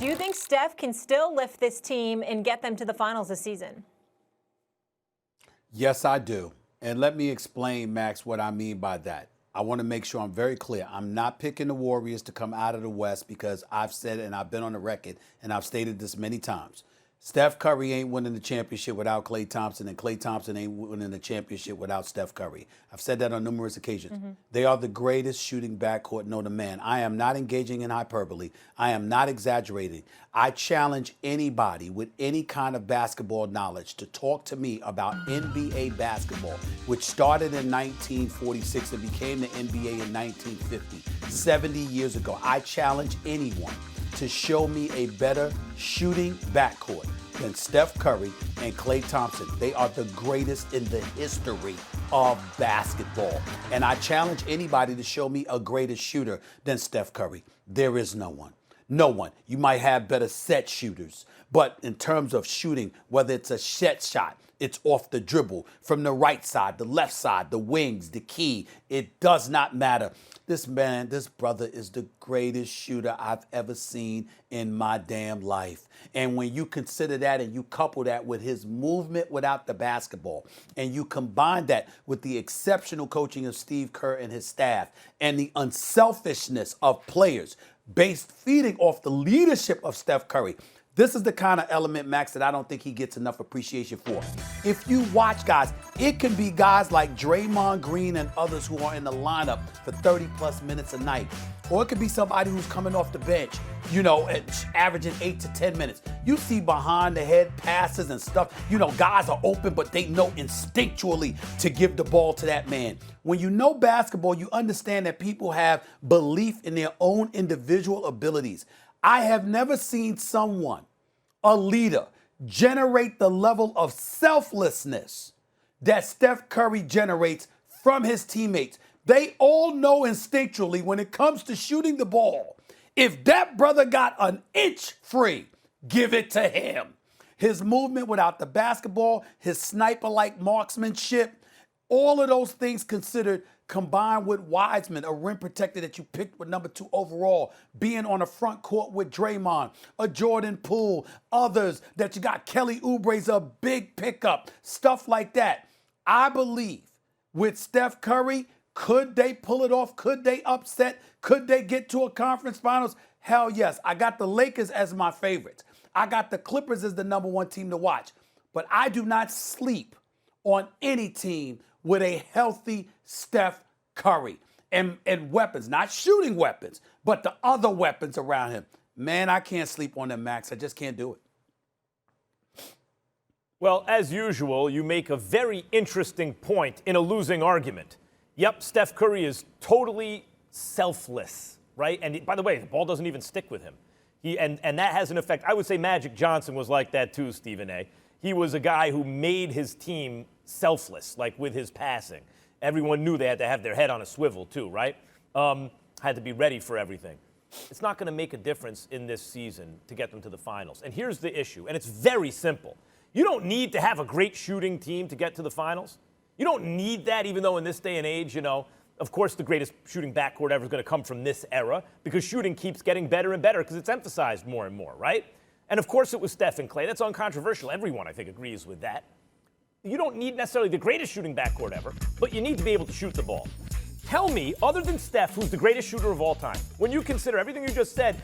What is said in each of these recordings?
Do you think Steph can still lift this team and get them to the finals this season? Yes, I do. And let me explain, Max, what I mean by that. I want to make sure I'm very clear. I'm not picking the Warriors to come out of the West because I've said it and I've been on the record and I've stated this many times. Steph Curry ain't winning the championship without Klay Thompson, and Klay Thompson ain't winning the championship without Steph Curry. I've said that on numerous occasions. They are the greatest shooting backcourt known to man. I am not engaging in hyperbole. I am not exaggerating. I challenge anybody with any kind of basketball knowledge to talk to me about NBA basketball, which started in 1946 and became the NBA in 1950, 70 years ago. I challenge anyone to show me a better shooting backcourt than Steph Curry and Klay Thompson. They are the greatest in the history of basketball. And I challenge anybody to show me a greater shooter than Steph Curry. There is no one. No one. You might have better set shooters, but in terms of shooting, whether it's a set shot, it's off the dribble, from the right side, the left side, the wings, the key, it does not matter. This brother is the greatest shooter I've ever seen in my damn life. And when you consider that and you couple that with his movement without the basketball, and you combine that with the exceptional coaching of Steve Kerr and his staff, and the unselfishness of players feeding off the leadership of Steph Curry, this is the kind of element, Max, that I don't think he gets enough appreciation for. If you watch, guys, it can be guys like Draymond Green and others who are in the lineup for 30-plus minutes a night. Or it could be somebody who's coming off the bench, averaging 8 to 10 minutes. You see behind-the-head passes and stuff. Guys are open, but they know instinctually to give the ball to that man. When you know basketball, you understand that people have belief in their own individual abilities. I have never seen someone, a leader, generate the level of selflessness that Steph Curry generates from his teammates. They all know instinctually when it comes to shooting the ball, if that brother got an inch free, give it to him. His movement without the basketball, his sniper-like marksmanship, all of those things considered, combined with Wiseman, a rim protector that you picked with number 2 overall, being on the front court with Draymond, a Jordan Poole, others that you got, Kelly Oubre's a big pickup, stuff like that. I believe with Steph Curry, could they pull it off? Could they upset? Could they get to a conference finals? Hell yes. I got the Lakers as my favorites. I got the Clippers as the number 1 team to watch. But I do not sleep on any team with a healthy Steph Curry and weapons, not shooting weapons, but the other weapons around him. Man, I can't sleep on them, Max. I just can't do it. Well, as usual, you make a very interesting point in a losing argument. Yep, Steph Curry is totally selfless, right? And by the way, the ball doesn't even stick with him. And that has an effect. I would say Magic Johnson was like that too, Stephen A. He was a guy who made his team selfless, like with his passing. Everyone knew they had to have their head on a swivel too, right? Had to be ready for everything. It's not going to make a difference in this season to get them to the finals. And here's the issue, and it's very simple. You don't need to have a great shooting team to get to the finals. You don't need that, even though in this day and age, of course the greatest shooting backcourt ever is going to come from this era because shooting keeps getting better and better because it's emphasized more and more, right? And of course it was Steph and Klay. That's uncontroversial. Everyone, I think, agrees with that. You don't need necessarily the greatest shooting backcourt ever, but you need to be able to shoot the ball. Tell me, other than Steph, who's the greatest shooter of all time, when you consider everything you just said,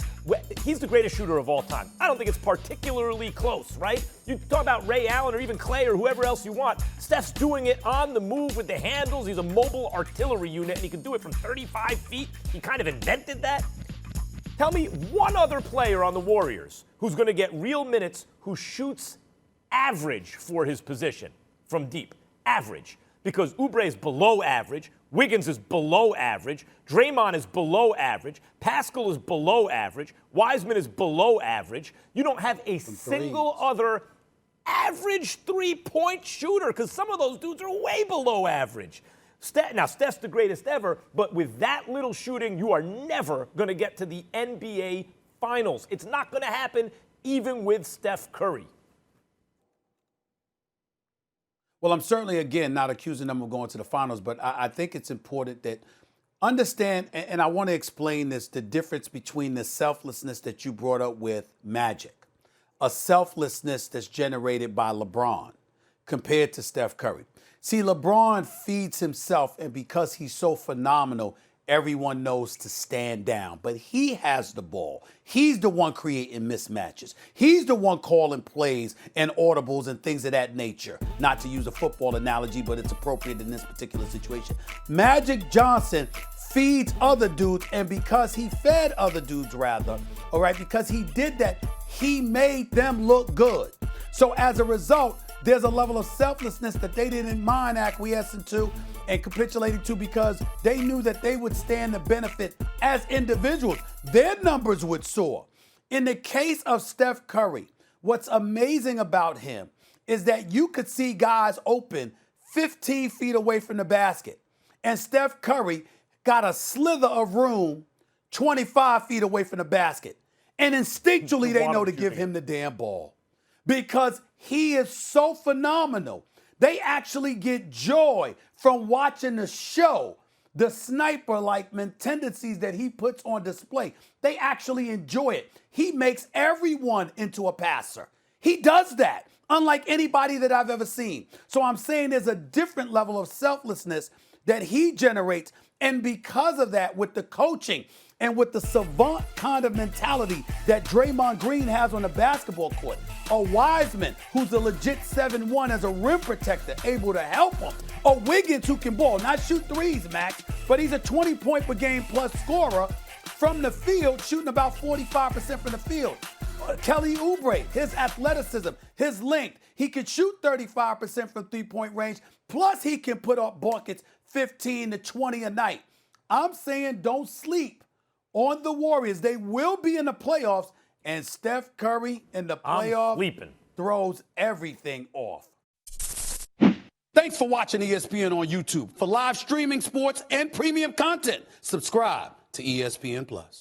he's the greatest shooter of all time. I don't think it's particularly close, right? You talk about Ray Allen or even Klay or whoever else you want. Steph's doing it on the move with the handles. He's a mobile artillery unit, and he can do it from 35 feet. He kind of invented that. Tell me one other player on the Warriors who's going to get real minutes who shoots average for his position from deep. Average. Because Oubre is below average, Wiggins is below average, Draymond is below average, Pascal is below average, Wiseman is below average. You don't have a single other average three-point shooter because some of those dudes are way below average. Now, Steph's the greatest ever, but with that little shooting, you are never going to get to the NBA Finals. It's not going to happen even with Steph Curry. Well, I'm certainly, again, not accusing them of going to the finals, but I think it's important that Understand, and I want to explain this, the difference between the selflessness that you brought up with Magic, a selflessness that's generated by LeBron compared to Steph Curry. See, LeBron feeds himself, and because he's so phenomenal, everyone knows to stand down. But he has the ball. He's the one creating mismatches. He's the one calling plays and audibles and things of that nature. Not to use a football analogy, but it's appropriate in this particular situation. Magic Johnson feeds other dudes, and because he fed other dudes, rather, all right, because he did that, he made them look good. So as a result, there's a level of selflessness that they didn't mind acquiescing to and capitulating to because they knew that they would stand to benefit as individuals. Their numbers would soar. In the case of Steph Curry, what's amazing about him is that you could see guys open 15 feet away from the basket, and Steph Curry got a slither of room 25 feet away from the basket. And instinctually, they know to give him the damn ball because he is so phenomenal. They actually get joy from watching the show, the sniper-like tendencies that he puts on display. They actually enjoy it. He makes everyone into a passer. He does that, unlike anybody that I've ever seen. So I'm saying there's a different level of selflessness that he generates. And because of that, with the coaching and with the savant kind of mentality that Draymond Green has on the basketball court, a Wiseman who's a legit 7-1 as a rim protector, able to help him, a Wiggins who can ball, not shoot threes, Max, but he's a 20-point per game plus scorer from the field, shooting about 45% from the field. Kelly Oubre, his athleticism, his length, he can shoot 35% from three-point range, plus he can put up buckets 15 to 20 a night. I'm saying don't sleep on the Warriors. They will be in the playoffs, and Steph Curry in the playoffs throws everything off. Thanks for watching ESPN on YouTube. For live streaming sports and premium content, subscribe to ESPN+.